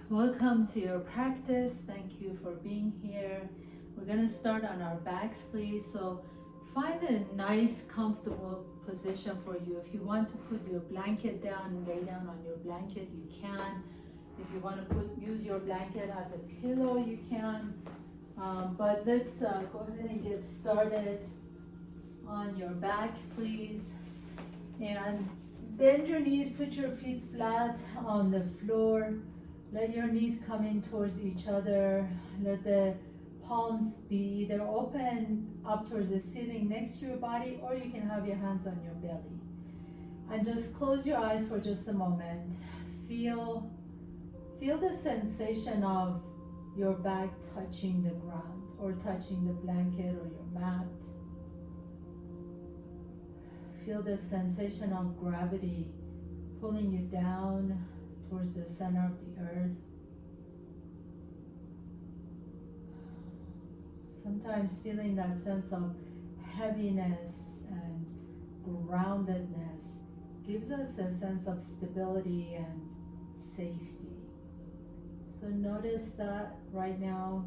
Welcome to your practice. Thank you for being here. We're going to start on our backs, please. So find a nice, comfortable position for you. If you want to put your blanket down and lay down on your blanket, you can. If you want to use your blanket as a pillow, you can. But let's go ahead and get started on your back, please. And bend your knees, put your feet flat on the floor. Let your knees come in towards each other. Let the palms be either open up towards the ceiling next to your body, or you can have your hands on your belly. And just close your eyes for just a moment. Feel the sensation of your back touching the ground or touching the blanket or your mat. Feel the sensation of gravity pulling you down towards the center of the earth. Sometimes feeling that sense of heaviness and groundedness gives us a sense of stability and safety. So notice that right now.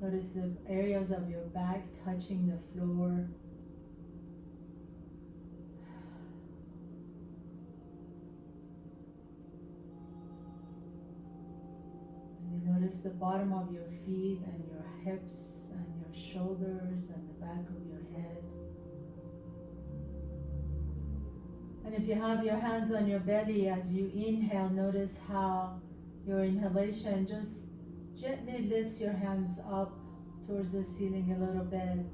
Notice the areas of your back touching the floor. Notice the bottom of your feet and your hips and your shoulders and the back of your head. And if you have your hands on your belly as you inhale, notice how your inhalation just gently lifts your hands up towards the ceiling a little bit.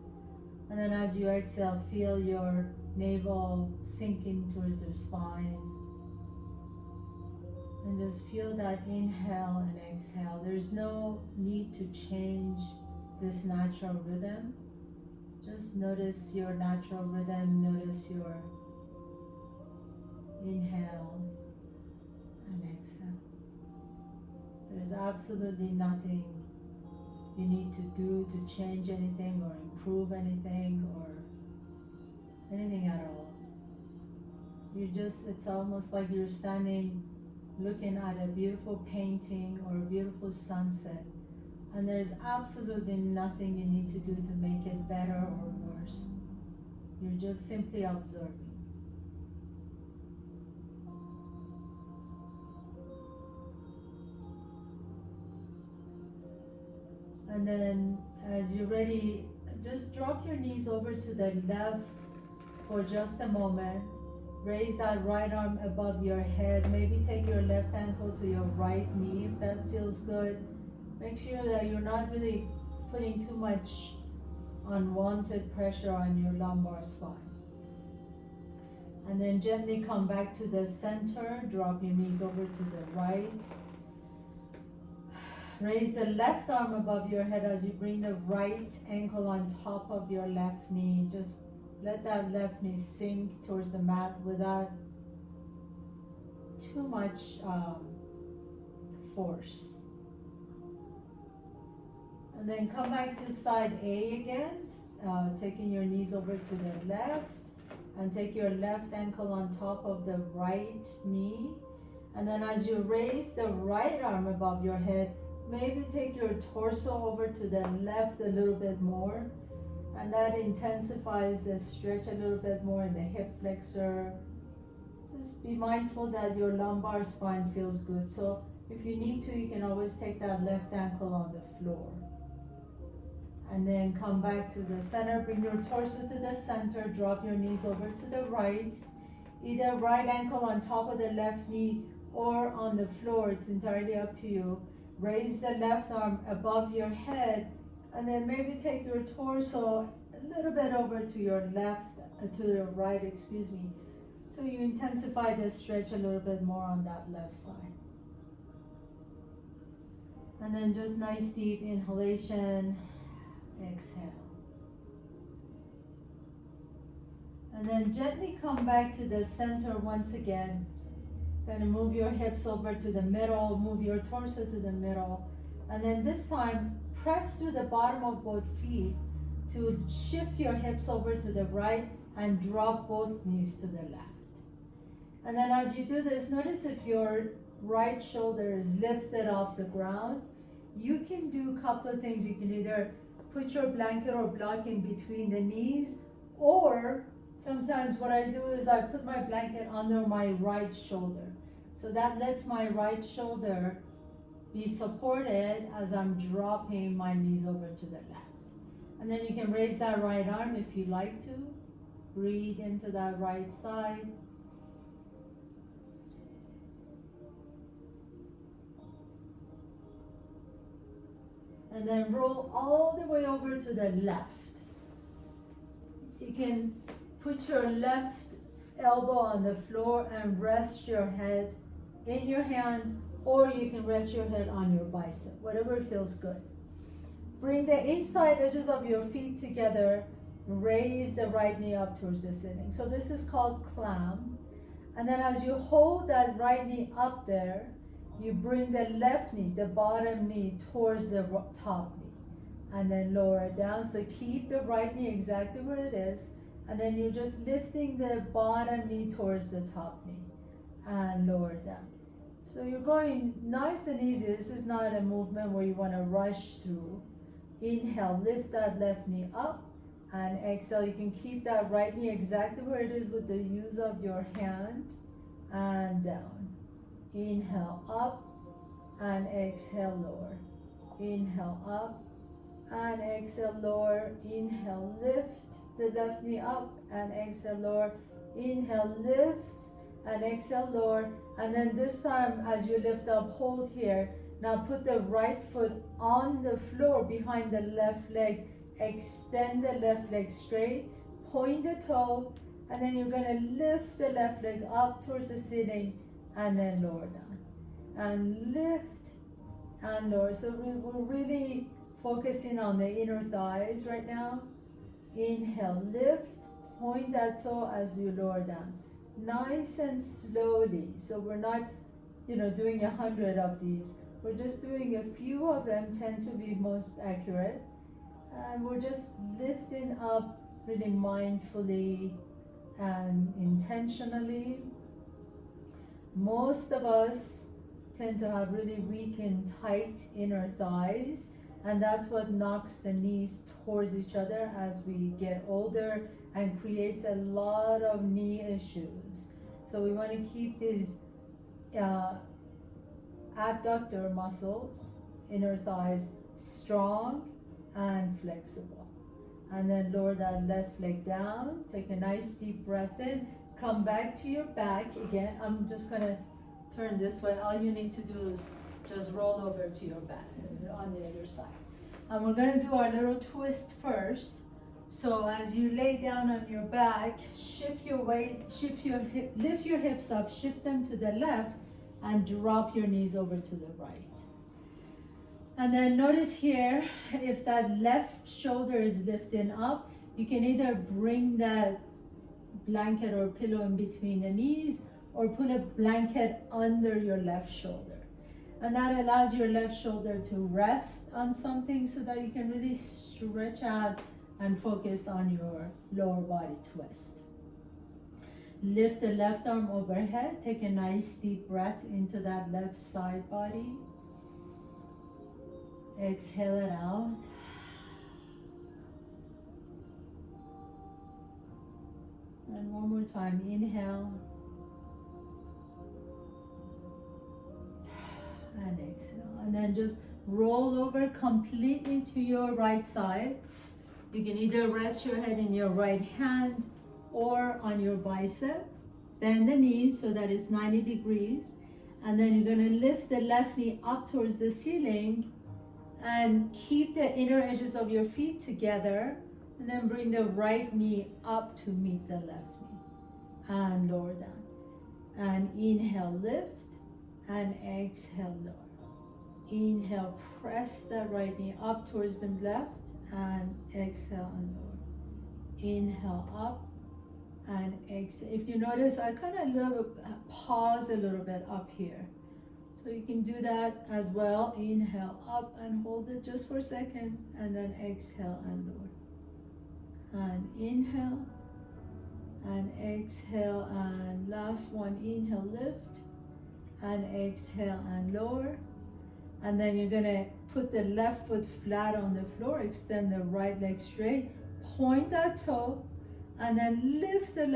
And then as you exhale, feel your navel sinking towards your spine. And just feel that inhale and exhale. There's no need to change this natural rhythm. Just notice your natural rhythm. Notice your inhale and exhale. There's absolutely nothing you need to do to change anything or improve anything or anything at all. It's almost like you're standing looking at a beautiful painting or a beautiful sunset, and there's absolutely nothing you need to do to make it better or worse. You're just simply observing. And then as you're ready, just drop your knees over to the left for just a moment. Raise that right arm above your head. Maybe take your left ankle to your right knee if that feels good. Make sure that you're not really putting too much unwanted pressure on your lumbar spine. And then gently come back to the center. Drop your knees over to the right. Raise the left arm above your head as you bring the right ankle on top of your left knee. Just let that left knee sink towards the mat without too much force. And then come back to side A again, taking your knees over to the left, and take your left ankle on top of the right knee. And then as you raise the right arm above your head, maybe take your torso over to the left a little bit more. And that intensifies the stretch a little bit more in the hip flexor. Just be mindful that your lumbar spine feels good. So if you need to, you can always take that left ankle on the floor. And then come back to the center. Bring your torso to the center. Drop your knees over to the right. Either right ankle on top of the left knee or on the floor. It's entirely up to you. Raise the left arm above your head. And then maybe take your torso a little bit over to your right, so you intensify the stretch a little bit more on that left side. And then just nice deep inhalation, exhale. And then gently come back to the center once again. Kind of move your hips over to the middle, move your torso to the middle. And then this time, press to the bottom of both feet to shift your hips over to the right and drop both knees to the left. And then as you do this, notice if your right shoulder is lifted off the ground. You can do a couple of things. You can either put your blanket or block in between the knees, or sometimes what I do is I put my blanket under my right shoulder. So that lets my right shoulder be supported as I'm dropping my knees over to the left. And then you can raise that right arm if you like to. Breathe into that right side. And then roll all the way over to the left. You can put your left elbow on the floor and rest your head in your hand, or you can rest your head on your bicep, whatever feels good. Bring the inside edges of your feet together. Raise the right knee up towards the ceiling. So this is called clam. And then as you hold that right knee up there, you bring the left knee, the bottom knee, towards the top knee. And then lower it down. So keep the right knee exactly where it is. And then you're just lifting the bottom knee towards the top knee. And lower it down. So you're going nice and easy. This is not a movement where you want to rush through. Inhale, lift that left knee up. And exhale, you can keep that right knee exactly where it is with the use of your hand. And down. Inhale up and exhale lower. Inhale up and exhale lower. Inhale, lift the left knee up and exhale lower. Inhale, lift and exhale lower. And then this time as you lift up, hold here. Now put the right foot on the floor behind the left leg. Extend the left leg straight. Point the toe. And then you're going to lift the left leg up towards the ceiling. And then lower down. And lift and lower. So we're really focusing on the inner thighs right now. Inhale, lift. Point that toe as you lower down. Nice and slowly. So we're not, doing 100 of these. We're just doing a few of them, tend to be most accurate. And we're just lifting up really mindfully and intentionally. Most of us tend to have really weak and tight inner thighs, and that's what knocks the knees towards each other as we get older and creates a lot of knee issues. So we want to keep these adductor muscles, inner thighs, strong and flexible. And then lower that left leg down. Take a nice deep breath in. Come back to your back again. I'm just going to turn this way. All you need to do is just roll over to your back on the other side. And we're going to do our little twist first. So as you lay down on your back, shift your weight, lift your hips up, shift them to the left, and drop your knees over to the right. And then notice here, if that left shoulder is lifting up, you can either bring that blanket or pillow in between the knees, or put a blanket under your left shoulder. And that allows your left shoulder to rest on something so that you can really stretch out and focus on your lower body twist. Lift the left arm overhead. Take a nice deep breath into that left side body. Exhale it out. And one more time, inhale. And exhale. And then just roll over completely to your right side. You can either rest your head in your right hand or on your bicep. Bend the knees so that it's 90 degrees. And then you're going to lift the left knee up towards the ceiling and keep the inner edges of your feet together. And then bring the right knee up to meet the left knee. And lower down. And inhale, lift. And exhale, lower. Inhale, press that right knee up towards the left. And exhale and lower. Inhale up and exhale. If you notice, I kind of pause a little bit up here. So you can do that as well. Inhale up and hold it just for a second. And then exhale and lower. And inhale and exhale. And last one, inhale, lift. and exhale and lower. And then you're gonna put the left foot flat on the floor, extend the right leg straight, point that toe, and then lift the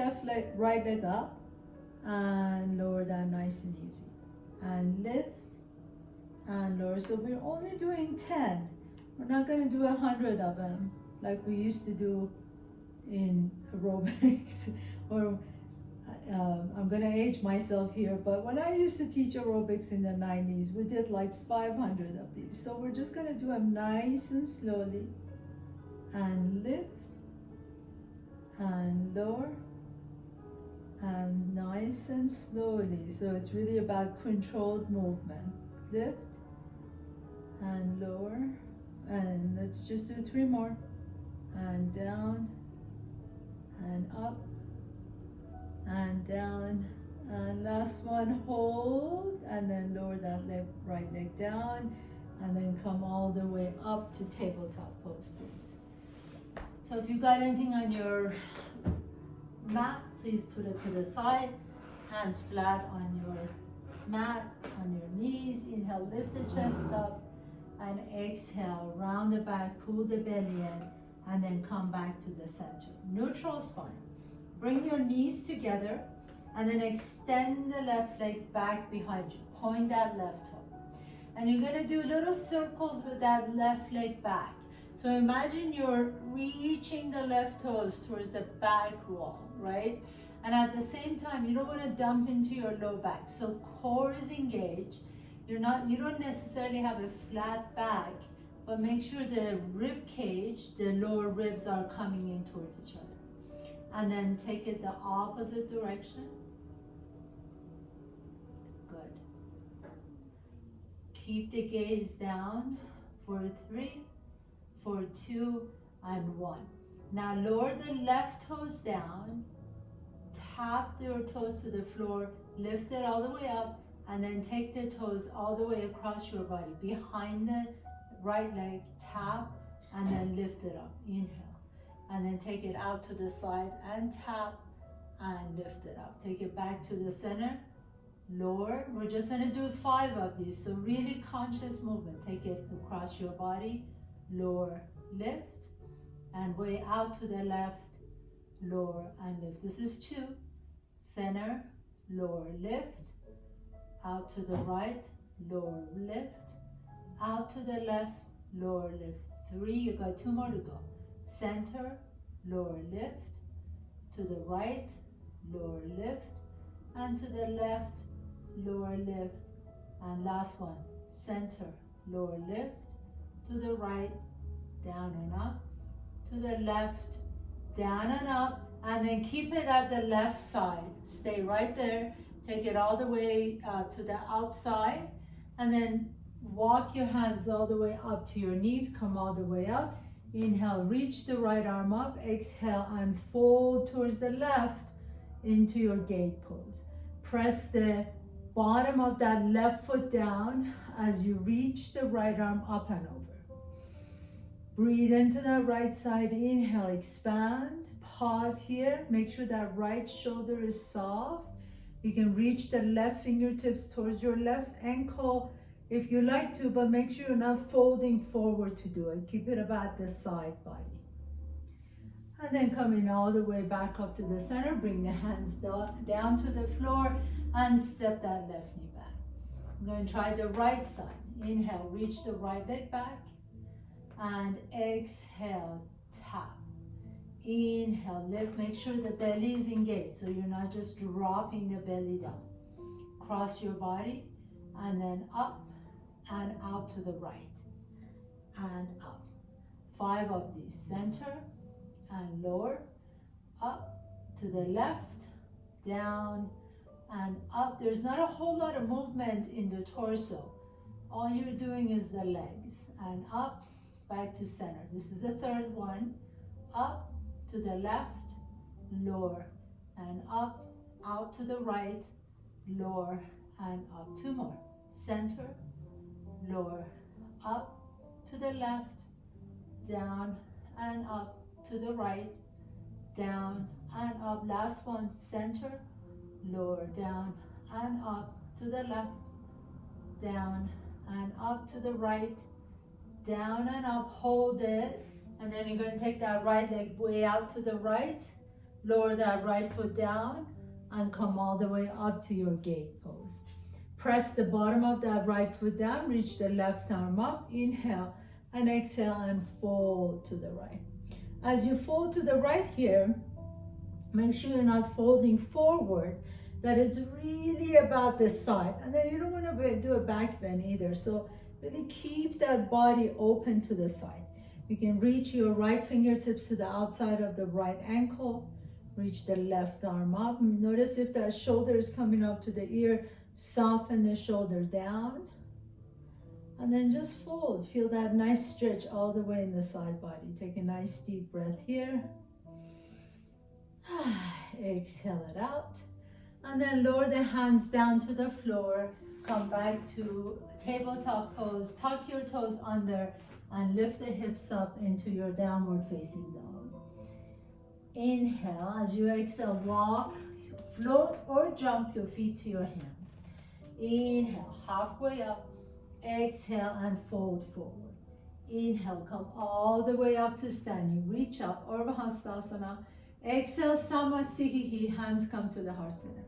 right leg up and lower that nice and easy. And lift and lower. So we're only doing 10. We're not gonna do 100 of them like we used to do in aerobics. Or I'm gonna age myself here, but when I used to teach aerobics in the 90s, we did like 500 of these. So we're just gonna do them nice and slowly, and lift, and lower, and nice and slowly. So it's really about controlled movement. Lift, and lower, and let's just do 3 more, and down, and up, and down, and last one, hold, and then lower that right leg down, and then come all the way up to tabletop pose, please. So if you got anything on your mat, please put it to the side, hands flat on your mat, on your knees. Inhale, lift the chest up, and exhale, round the back, pull the belly in, and then come back to the center. Neutral spine. Bring your knees together, and then extend the left leg back behind you. Point that left toe. And you're gonna do little circles with that left leg back. So imagine you're reaching the left toes towards the back wall, right? And at the same time, you don't wanna dump into your low back. So core is engaged. You don't necessarily have a flat back, but make sure the rib cage, the lower ribs are coming in towards each other. And then take it the opposite direction. Good. Keep the gaze down for 3, for 2, and 1. Now lower the left toes down, tap your toes to the floor, lift it all the way up, and then take the toes all the way across your body, behind the right leg, tap, and then lift it up. Inhale. And then take it out to the side and tap and lift it up. Take it back to the center, lower. We're just gonna do 5 of these, so really conscious movement. Take it across your body, lower, lift, and way out to the left, lower and lift. This is 2, center, lower, lift, out to the right, lower, lift, out to the left, lower, lift. 3, you got 2 more to go. Center, lower, lift, to the right, lower, lift, and to the left, lower, lift, and last one, center, lower, lift, to the right, down and up, to the left, down and up, and then keep it at the left side. Stay right there, take it all the way to the outside, and then walk your hands all the way up to your knees, come all the way up. Inhale, reach the right arm up, exhale, and fold towards the left into your gate pose. Press the bottom of that left foot down as you reach the right arm up and over. Breathe into that right side, inhale, expand, pause here, make sure that right shoulder is soft. You can reach the left fingertips towards your left ankle if you like to, but make sure you're not folding forward to do it. Keep it about the side body. And then coming all the way back up to the center, bring the hands down to the floor and step that left knee back. I'm going to try the right side. Inhale, reach the right leg back, and exhale, tap. Inhale, lift, make sure the belly is engaged so you're not just dropping the belly down. Cross your body, and then up and out to the right, and up. 5 of these, center and lower, up to the left, down and up. There's not a whole lot of movement in the torso. All you're doing is the legs, and up, back to center. This is the 3rd one. Up to the left, lower, and up, out to the right, lower, and up. 2 more. Center, lower, up to the left, down and up to the right, down and up. Last one, center, lower, down and up to the left, down and up to the right, down and up, hold it. And then you're going to take that right leg way out to the right, lower that right foot down, and come all the way up to your gate pose. Press the bottom of that right foot down, reach the left arm up, inhale, and exhale and fold to the right. As you fold to the right here, make sure you're not folding forward, that it's really about the side. And then you don't want to do a back bend either. So really keep that body open to the side. You can reach your right fingertips to the outside of the right ankle, reach the left arm up. Notice if that shoulder is coming up to the ear, soften the shoulder down. And then just fold. Feel that nice stretch all the way in the side body. Take a nice deep breath here. Exhale it out. And then lower the hands down to the floor. Come back to tabletop pose. Tuck your toes under and lift the hips up into your downward facing dog. Inhale. As you exhale, walk, float or jump your feet to your hands. Inhale, halfway up. Exhale and fold forward. Inhale, come all the way up to standing. Reach up, Urdhva Hastasana. Exhale, Samasthiti, hands come to the heart center.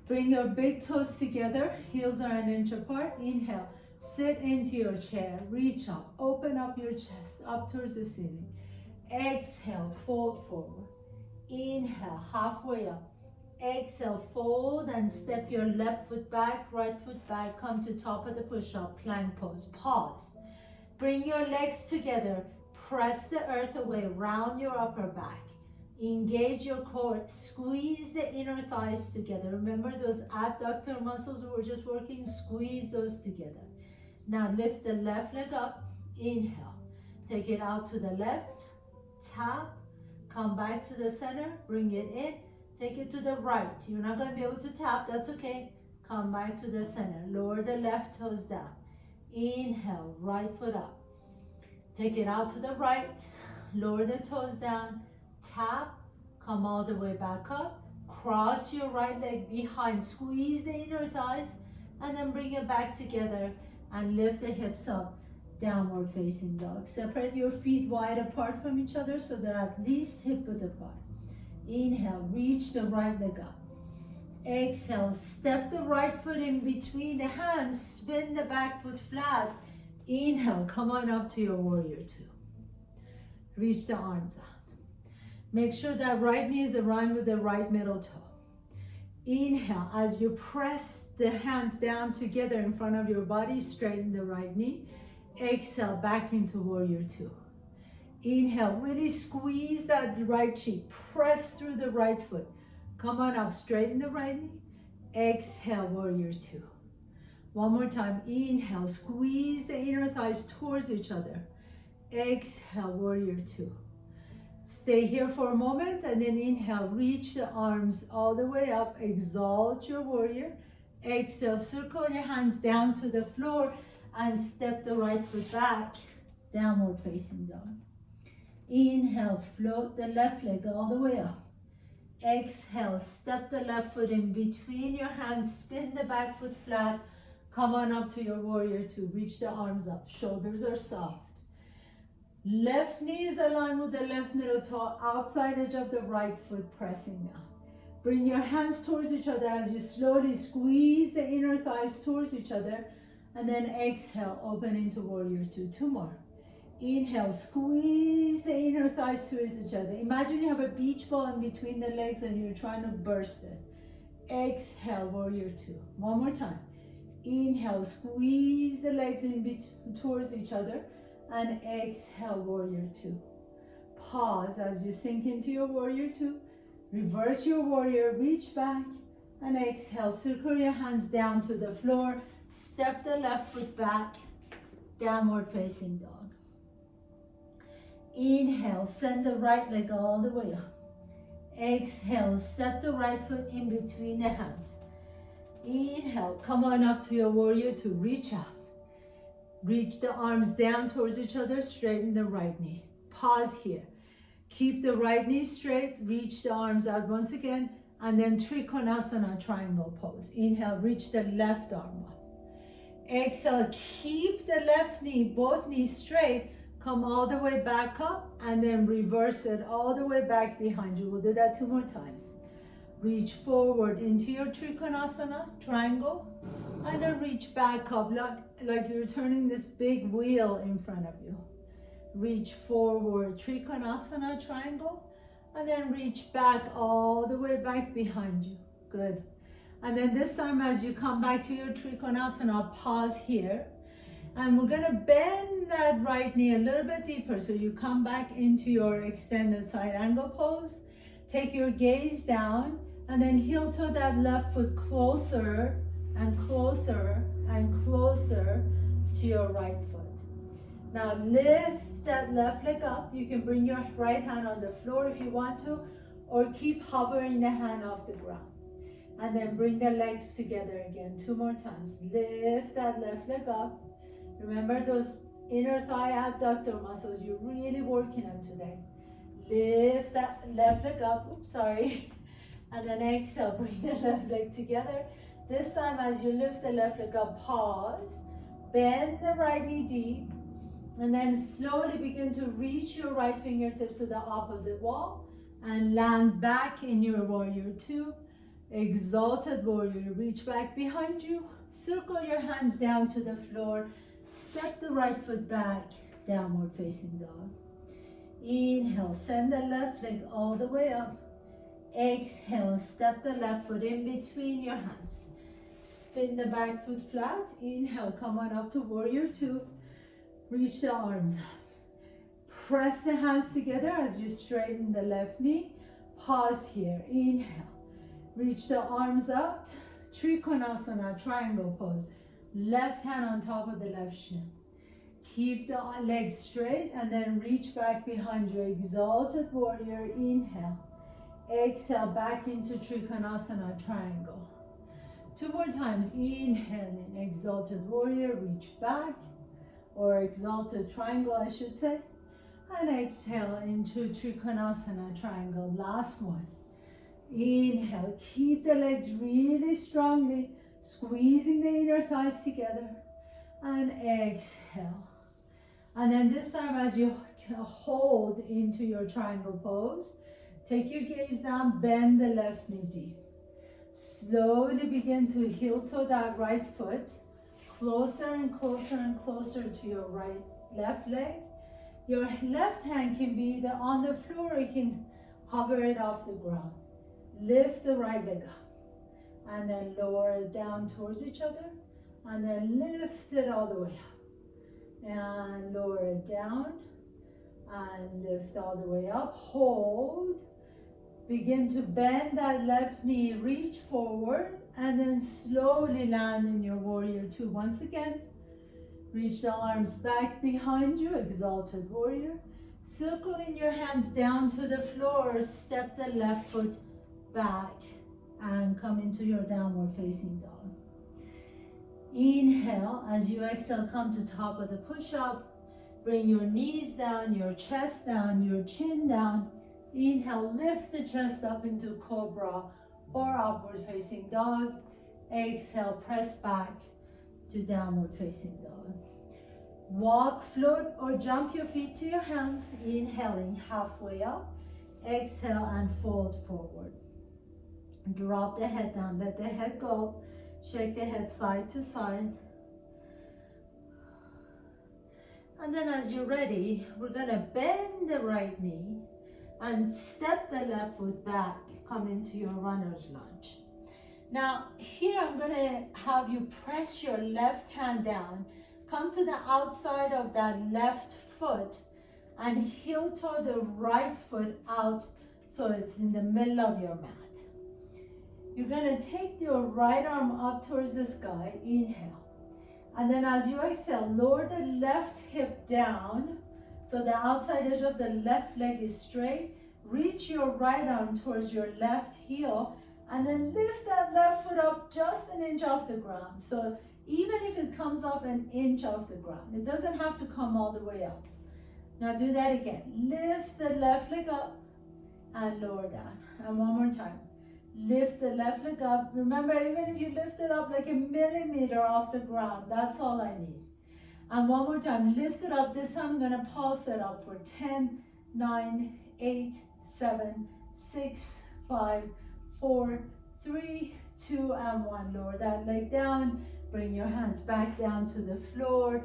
Bring your big toes together, heels are an inch apart. Inhale, sit into your chair, reach up, open up your chest, up towards the ceiling. Exhale, fold forward. Inhale, halfway up. Exhale, fold and step your left foot back, right foot back, come to top of the push-up, plank pose. Pause. Bring your legs together, press the earth away, round your upper back. Engage your core, squeeze the inner thighs together. Remember those abductor muscles we were just working? Squeeze those together. Now lift the left leg up, inhale. Take it out to the left, tap, come back to the center, bring it in. Take it to the right. You're not going to be able to tap, that's okay. Come back to the center. Lower the left toes down. Inhale, right foot up. Take it out to the right. Lower the toes down. Tap. Come all the way back up. Cross your right leg behind. Squeeze the inner thighs. And then bring it back together and lift the hips up. Downward facing dog. Separate your feet wide apart from each other so they're at least hip width apart. Inhale, reach the right leg up. Exhale, step the right foot in between the hands, spin the back foot flat. Inhale, come on up to your warrior two. Reach the arms out. Make sure that right knee is aligned with the right middle toe. Inhale, as you press the hands down together in front of your body, straighten the right knee. Exhale, back into warrior two. Inhale, really squeeze that right cheek, press through the right foot. Come on up, straighten the right knee. Exhale, warrior two. One more time, inhale, squeeze the inner thighs towards each other. Exhale, warrior two. Stay here for a moment and then inhale, reach the arms all the way up, exalt your warrior. Exhale, circle your hands down to the floor and step the right foot back, downward facing dog. Inhale, float the left leg all the way up. Exhale, step the left foot in between your hands, spin the back foot flat. Come on up to your warrior two. Reach the arms up, shoulders are soft. Left knee is aligned with the left middle toe, outside edge of the right foot pressing down. Bring your hands towards each other as you slowly squeeze the inner thighs towards each other. And then exhale, open into warrior two. Two more. Inhale, squeeze the inner thighs towards each other. Imagine you have a beach ball in between the legs and you're trying to burst it. Exhale, warrior two. One more time. Inhale, squeeze the legs in towards each other. And exhale, warrior two. Pause as you sink into your warrior two. Reverse your warrior, reach back. And exhale, circle your hands down to the floor. Step the left foot back, downward facing dog. Inhale, send the right leg all the way up. Exhale, step the right foot in between the hands. Inhale, come on up to your warrior two. Reach out. Reach the arms down towards each other, straighten the right knee. Pause here. Keep the right knee straight, reach the arms out once again, And then Trikonasana triangle pose. Inhale, reach the left arm up. Exhale, keep the left knee, both knees straight. Come all the way back up and then reverse it all the way back behind you. We'll do that 2 more times. Reach forward into your Trikonasana triangle and then reach back up like you're turning this big wheel in front of you. Reach forward, Trikonasana triangle, and then reach back all the way back behind you. Good. And then this time as you come back to your Trikonasana, pause here. And we're gonna bend that right knee a little bit deeper. So you come back into your extended side angle pose. Take your gaze down and then heel toe that left foot closer and closer and closer to your right foot. Now lift that left leg up. You can bring your right hand on the floor if you want to, or keep hovering the hand off the ground. And then bring the legs together again 2 more times. Lift that left leg up. Remember those inner thigh abductor muscles, you're really working them today. Lift that left leg up, oops, sorry. And then exhale, bring the left leg together. This time as you lift the left leg up, pause. Bend the right knee deep. And then slowly begin to reach your right fingertips to the opposite wall. And land back in your warrior 2. Exalted warrior, reach back behind you. Circle your hands down to the floor. Step the right foot back, downward facing dog. Inhale, send the left leg all the way up. Exhale, step the left foot in between your hands. Spin the back foot flat. Inhale, come on up to warrior 2. Reach the arms out. Press the hands together as you straighten the left knee. Pause here. Inhale. Reach the arms out. Trikonasana triangle pose. Left hand on top of the left shin. Keep the legs straight and then reach back behind you. Exalted warrior. Inhale. Exhale back into Trikonasana triangle. 2 more times. Inhale in exalted warrior. Reach back, or exalted triangle I should say. And exhale into Trikonasana triangle. Last one. Inhale. Keep the legs really strongly. Squeezing the inner thighs together. And exhale. And then this time as you hold into your triangle pose, take your gaze down, bend the left knee deep. Slowly begin to heel toe that right foot. Closer and closer and closer to your left leg. Your left hand can be either on the floor or you can hover it off the ground. Lift the right leg up. And then lower it down towards each other. And then lift it all the way up. And lower it down. And lift all the way up. Hold. Begin to bend that left knee. Reach forward. And then slowly land in your warrior 2. Once again. Reach the arms back behind you. Exalted warrior. Circling your hands down to the floor. Step the left foot back. And come into your downward facing dog. Inhale, as you exhale, come to top of the push-up. Bring your knees down, your chest down, your chin down. Inhale, lift the chest up into cobra or upward facing dog. Exhale, press back to downward facing dog. Walk, float, or jump your feet to your hands. Inhaling halfway up. Exhale and fold forward. Drop the head down, let the head go. Shake the head side to side. And then as you're ready, we're gonna bend the right knee and step the left foot back. Come into your runner's lunge. Now here I'm gonna have you press your left hand down. Come to the outside of that left foot and heel toe the right foot out so it's in the middle of your mat. You're gonna take your right arm up towards the sky, inhale. And then as you exhale, lower the left hip down so the outside edge of the left leg is straight. Reach your right arm towards your left heel and then lift that left foot up just an inch off the ground. So even if it comes off an inch off the ground, it doesn't have to come all the way up. Now do that again. Lift the left leg up and lower down. And one more time. Lift the left leg up. Remember, even if you lift it up like a millimeter off the ground, that's all I need. And one more time, lift it up. This time I'm gonna pulse it up for 10, 9, 8, 7, 6, 5, 4, 3, 2, and 1. Lower that leg down. Bring your hands back down to the floor.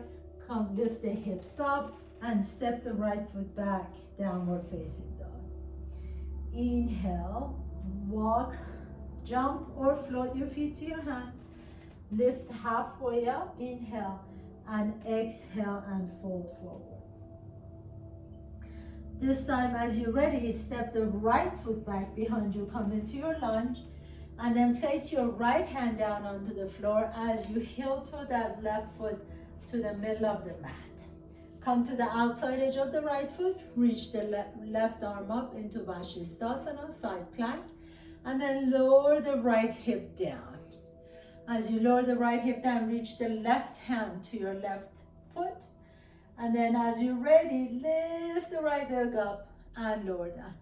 Come lift the hips up and step the right foot back, downward facing dog. Inhale, walk, jump or float your feet to your hands. Lift halfway up, inhale, and exhale and fold forward. This time as you're ready, step the right foot back behind you, come into your lunge, and then place your right hand down onto the floor as you heel toe that left foot to the middle of the mat. Come to the outside edge of the right foot, reach the left arm up into Vashisthasana, side plank, and then lower the right hip down. As you lower the right hip down, reach the left hand to your left foot. And then as you're ready, lift the right leg up and lower down.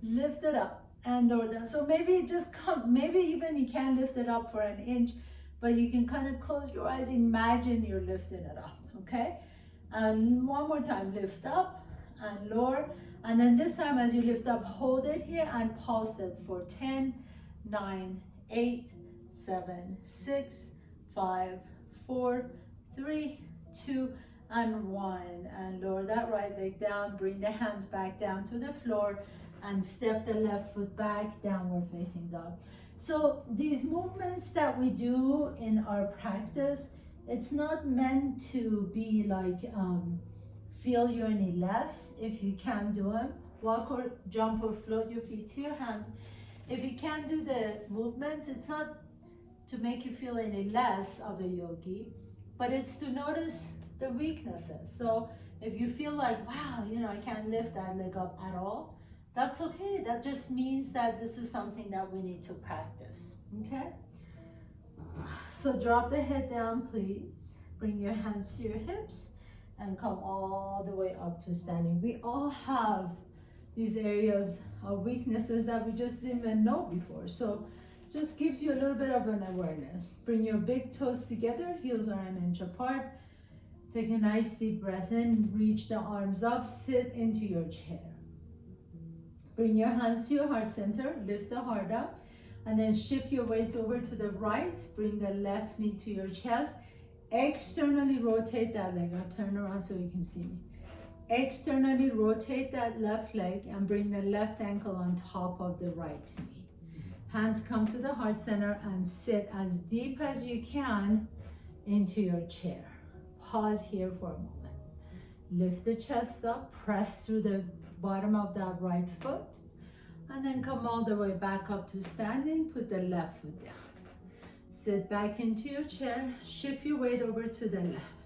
Lift it up and lower down. So maybe just come, maybe even you can't lift it up for an inch, but you can kind of close your eyes, imagine you're lifting it up, okay? And one more time, lift up and lower. And then this time as you lift up, hold it here and pulse it for 10, 9, 8, 7, 6, 5, 4, 3, 2, and 1. And lower that right leg down, bring the hands back down to the floor and step the left foot back, downward facing dog. So these movements that we do in our practice, it's not meant to be like feel you any less if you can't do them. Walk or jump or float your feet to your hands. If you can't do the movements, it's not to make you feel any less of a yogi, but it's to notice the weaknesses. So if you feel like, wow, you know, I can't lift that leg up at all, that's okay. That just means that this is something that we need to practice, okay? So drop the head down, please. Bring your hands to your hips and come all the way up to standing. We all have these areas of weaknesses that we just didn't even know before. So just gives you a little bit of an awareness. Bring your big toes together, heels are an inch apart. Take a nice deep breath in, reach the arms up, sit into your chair. Bring your hands to your heart center, lift the heart up, and then shift your weight over to the right. Bring the left knee to your chest. Externally rotate that leg. I'll turn around so you can see me. Externally rotate that left leg and bring the left ankle on top of the right knee. Hands come to the heart center and sit as deep as you can into your chair. Pause here for a moment. Lift the chest up, press through the bottom of that right foot, and then come all the way back up to standing. Put the left foot down. Sit back into your chair, shift your weight over to the left.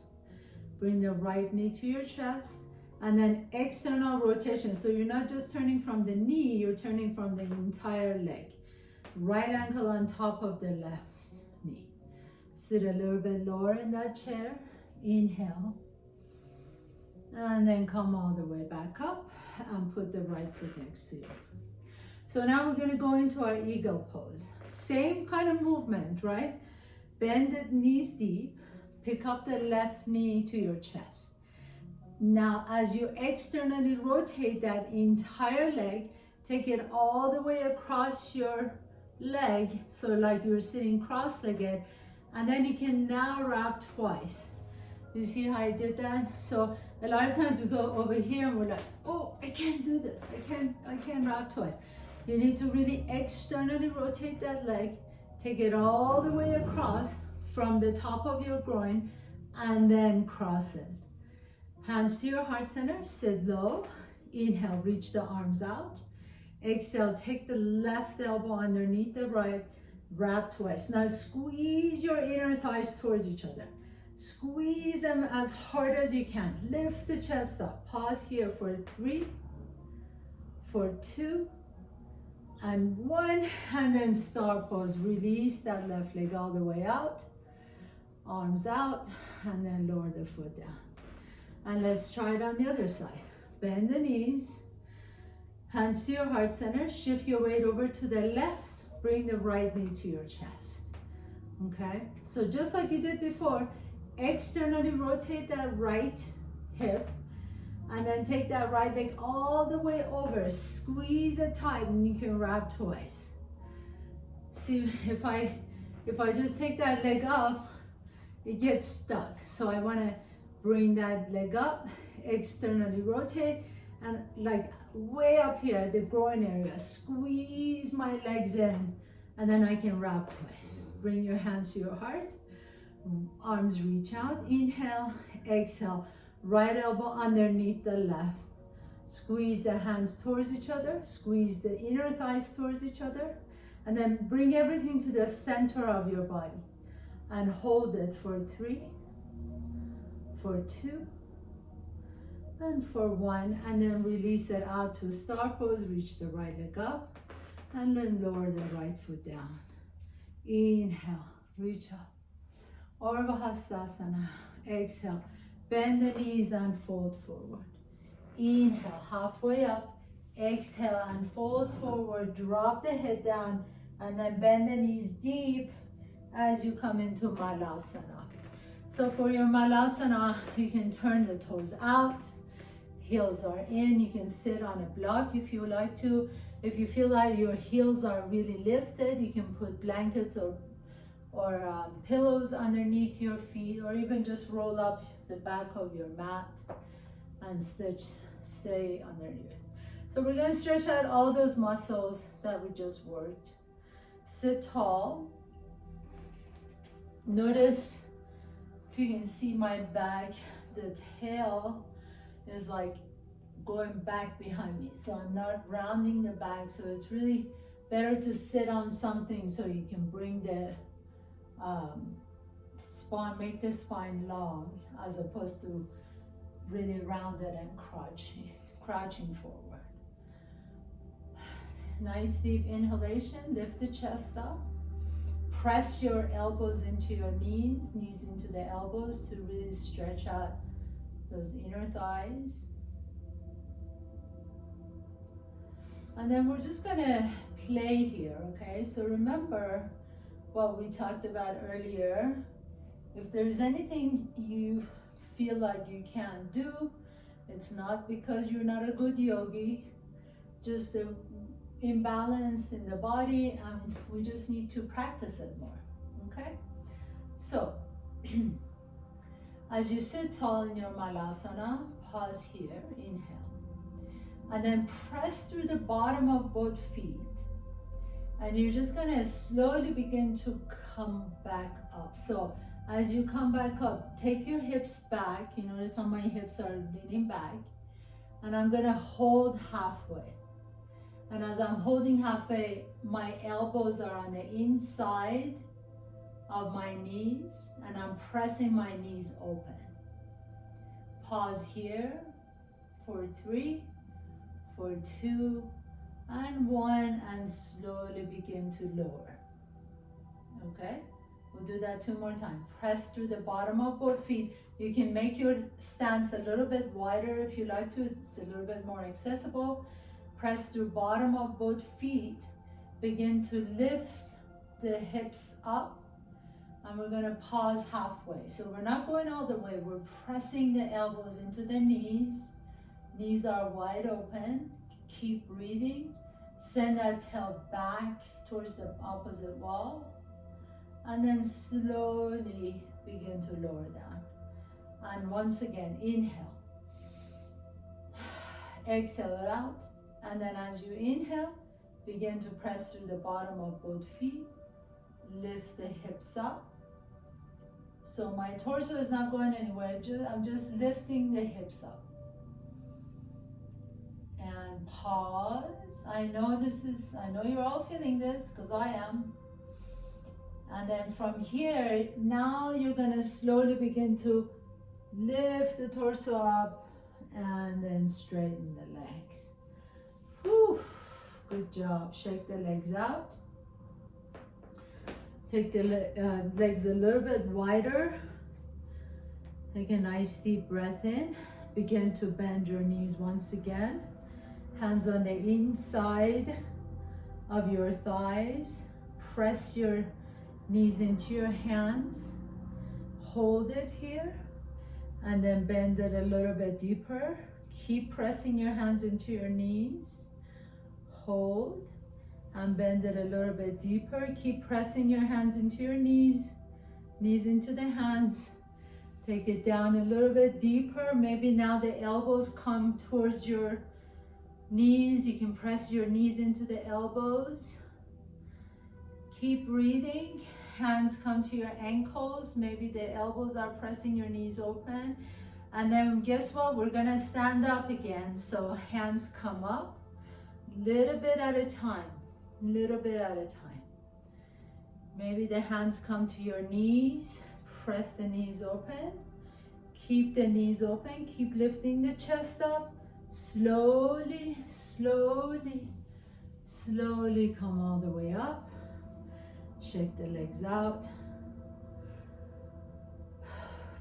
Bring the right knee to your chest, and then external rotation. So you're not just turning from the knee, you're turning from the entire leg. Right ankle on top of the left knee. Sit a little bit lower in that chair. Inhale. And then come all the way back up and put the right foot next to you. So now we're going to go into our eagle pose. Same kind of movement, right? Bend the knees deep. Pick up the left knee to your chest. Now, as you externally rotate that entire leg, take it all the way across your leg, so like you're sitting cross-legged, and then you can now wrap twice. You see how I did that? So a lot of times we go over here and we're like, oh, I can't do this. I can't wrap twice. You need to really externally rotate that leg, take it all the way across from the top of your groin, and then cross it. Hands to your heart center, sit low. Inhale, reach the arms out. Exhale, take the left elbow underneath the right, wrap twice. Now squeeze your inner thighs towards each other. Squeeze them as hard as you can. Lift the chest up. Pause here for 3, for 2, and 1. And then star pose. Release that left leg all the way out. Arms out, and then lower the foot down. And let's try it on the other side. Bend the knees. Hands to your heart center. Shift your weight over to the left. bring the right knee to your chest. Okay, so just like you did before, externally rotate that right hip, and then take that right leg all the way over, squeeze it tight, and you can wrap twice. See, if I just take that leg up, it gets stuck. So I want to bring that leg up, externally rotate, and like way up here at the groin area, squeeze my legs in, and then I can wrap twice. Bring your hands to your heart, arms reach out, inhale, exhale, right elbow underneath the left. Squeeze the hands towards each other, squeeze the inner thighs towards each other, and then bring everything to the center of your body and hold it for 3, for 2, and for 1, and then release it out to star pose. Reach the right leg up and then lower the right foot down. Inhale, reach up, Urdhva Hastasana. Exhale, bend the knees and fold forward. Inhale, halfway up. Exhale and fold forward, drop the head down, and then bend the knees deep as you come into Malasana. So for your Malasana, you can turn the toes out, heels are in. You can sit on a block if you like to. If you feel like your heels are really lifted, you can put blankets or pillows underneath your feet, or even just roll up the back of your mat and stay underneath. So we're going to stretch out all those muscles that we just worked. Sit tall. Notice if you can see my back, the tail is like going back behind me. So I'm not rounding the back. So it's really better to sit on something so you can bring the spine, make the spine long, as opposed to really rounded and crouching forward. Nice deep inhalation, lift the chest up. Press your elbows into your knees into the elbows to really stretch out those inner thighs. And then we're just gonna play here, okay? So remember what we talked about earlier. If there's anything you feel like you can't do, it's not because you're not a good yogi, just the imbalance in the body, and we just need to practice it more, okay? So, as you sit tall in your Malasana, pause here, inhale. And then press through the bottom of both feet. And you're just gonna slowly begin to come back up. So, as you come back up, take your hips back. You notice how my hips are leaning back. And I'm gonna hold halfway. And as I'm holding halfway, my elbows are on the inside of my knees, and I'm pressing my knees open. Pause here for 3, for 2, and 1, and slowly begin to lower. Okay? We'll do that 2 more times. Press through the bottom of both feet. You can make your stance a little bit wider if you like to. It's a little bit more accessible. Press through bottom of both feet. Begin to lift the hips up. And we're going to pause halfway. So we're not going all the way. We're pressing the elbows into the knees. Knees are wide open. Keep breathing. Send that tail back towards the opposite wall. And then slowly begin to lower down. And once again, inhale. Exhale it out. And then as you inhale, begin to press through the bottom of both feet. Lift the hips up. So my torso is not going anywhere. I'm just lifting the hips up. And pause. I know you're all feeling this, because I am. And then from here, now you're gonna slowly begin to lift the torso up and then straighten the legs. Whew. Good job. Shake the legs out. Take the legs a little bit wider. Take a nice deep breath in. Begin to bend your knees once again. Hands on the inside of your thighs. press your knees into your hands. Hold it here and then bend it a little bit deeper. Keep pressing your hands into your knees. Hold and bend it a little bit deeper. Keep pressing your hands into your knees, knees into the hands. Take it down a little bit deeper. Maybe now the elbows come towards your knees. You can press your knees into the elbows. Keep breathing. Hands come to your ankles. Maybe the elbows are pressing your knees open. And then guess what? We're gonna stand up again. So hands come up, little bit at a time, little bit at a time. Maybe the hands come to your knees. Press the knees open. Keep the knees open. Keep lifting the chest up. Slowly, slowly, slowly come all the way up. Shake the legs out.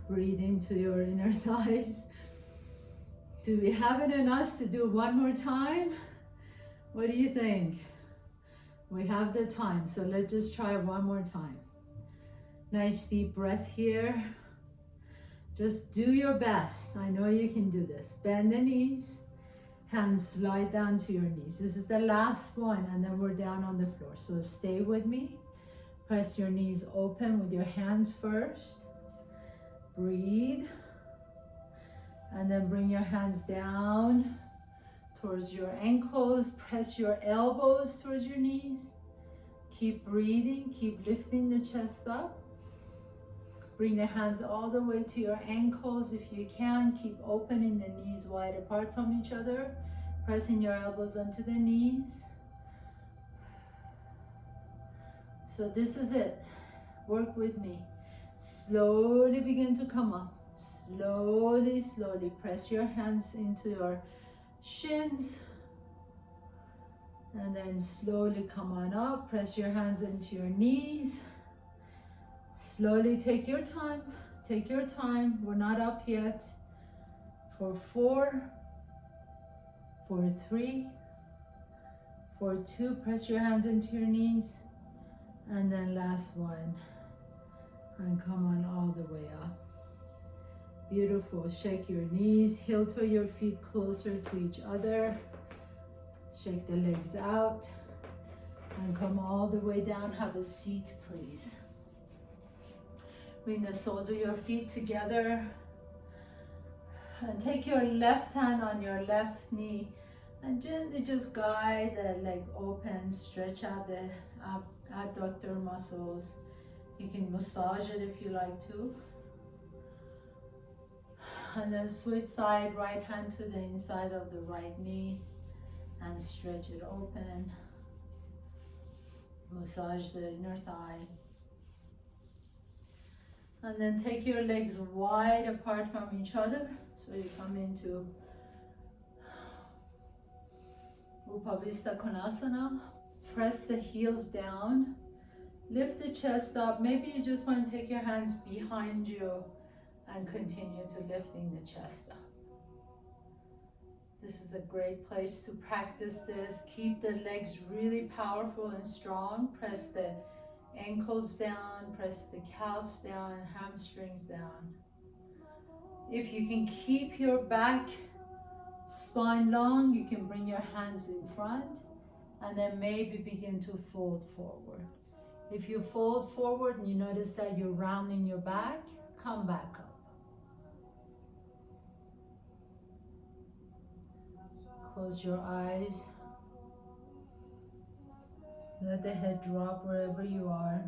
Breathe into your inner thighs. Do we have it in us to do one more time? What do you think? We have the time, so let's just try one more time. Nice deep breath here. Just do your best. I know you can do this. Bend the knees. Hands slide down to your knees. This is the last one, and then we're down on the floor. So stay with me. Press your knees open with your hands first. Breathe. And then bring your hands down towards your ankles. Press your elbows towards your knees. Keep breathing. Keep lifting the chest up. Bring the hands all the way to your ankles if you can. Keep opening the knees wide apart from each other. Pressing your elbows onto the knees. So this is it. Work with me. Slowly begin to come up. Slowly, slowly. Press your hands into your shins. And then slowly come on up. Press your hands into your knees. Slowly take your time. Take your time. We're not up yet. For 4, for 3, for 2. Press your hands into your knees. And then last one. And come on all the way up. Beautiful. Shake your knees. Heel toe your feet closer to each other. Shake the legs out. And come all the way down. Have a seat, please. Bring the soles of your feet together. And take your left hand on your left knee and gently just guide the leg open. Stretch out the adductor muscles. You can massage it if you like to. And then switch side, right hand to the inside of the right knee and stretch it open. Massage the inner thigh. And then take your legs wide apart from each other. So you come into Upavista Konasana. Press the heels down. Lift the chest up. Maybe you just want to take your hands behind you and continue to lifting the chest up. This is a great place to practice this. Keep the legs really powerful and strong. Press the ankles down, press the calves down, hamstrings down. If you can keep your back spine long, you can bring your hands in front and then maybe begin to fold forward. If you fold forward and you notice that you're rounding your back, come back up. Close your eyes. Let the head drop wherever you are.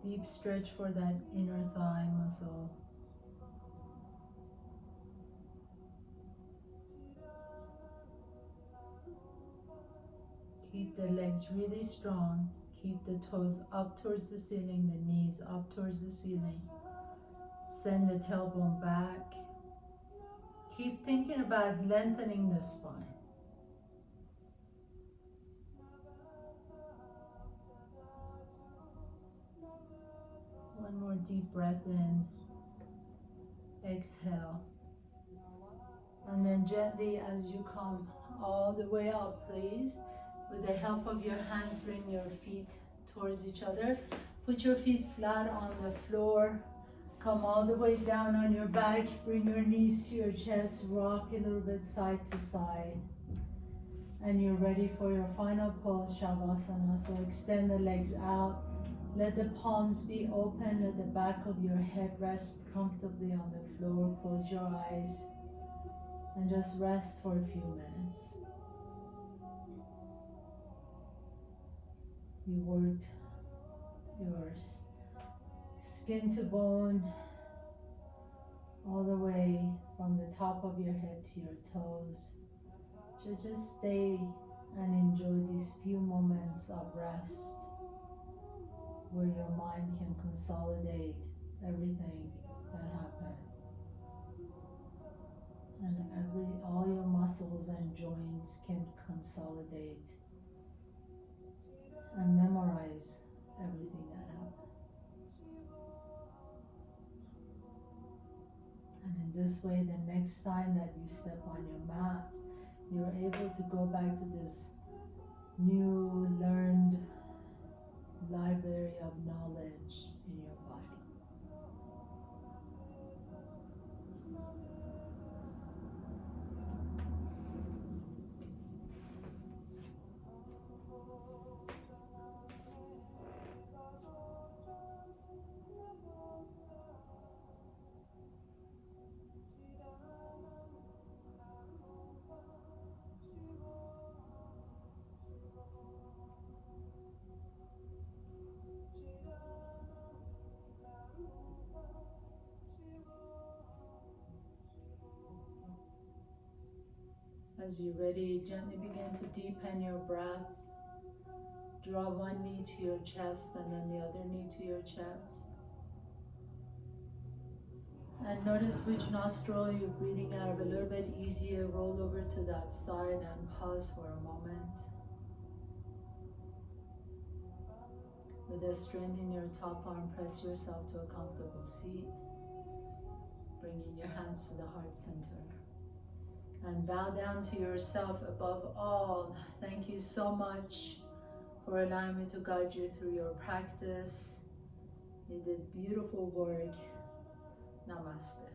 Deep stretch for that inner thigh muscle. Keep the legs really strong. Keep the toes up towards the ceiling, the knees up towards the ceiling. Send the tailbone back. Keep thinking about lengthening the spine. One more deep breath in. Exhale. And then gently as you come all the way up, please, with the help of your hands, bring your feet towards each other. Put your feet flat on the floor. Come all the way down on your back. Bring your knees to your chest. Rock a little bit side to side. And you're ready for your final pose, Shavasana. So extend the legs out. Let the palms be open. Let the back of your head rest comfortably on the floor. Close your eyes and just rest for a few minutes. You worked your skin to bone all the way from the top of your head to your toes. So just stay and enjoy these few moments of rest where your mind can consolidate everything that happened. And all your muscles and joints can consolidate and memorize everything that happened. And in this way, the next time that you step on your mat, you're able to go back to this new learned library of knowledge in your body. As you're ready, gently begin to deepen your breath. Draw one knee to your chest and then the other knee to your chest. And notice which nostril you're breathing out of a little bit easier. Roll over to that side and pause for a moment. With a strength in your top arm, press yourself to a comfortable seat. Bringing your hands to the heart center. And bow down to yourself above all. Thank you so much for allowing me to guide you through your practice. You did beautiful work. Namaste.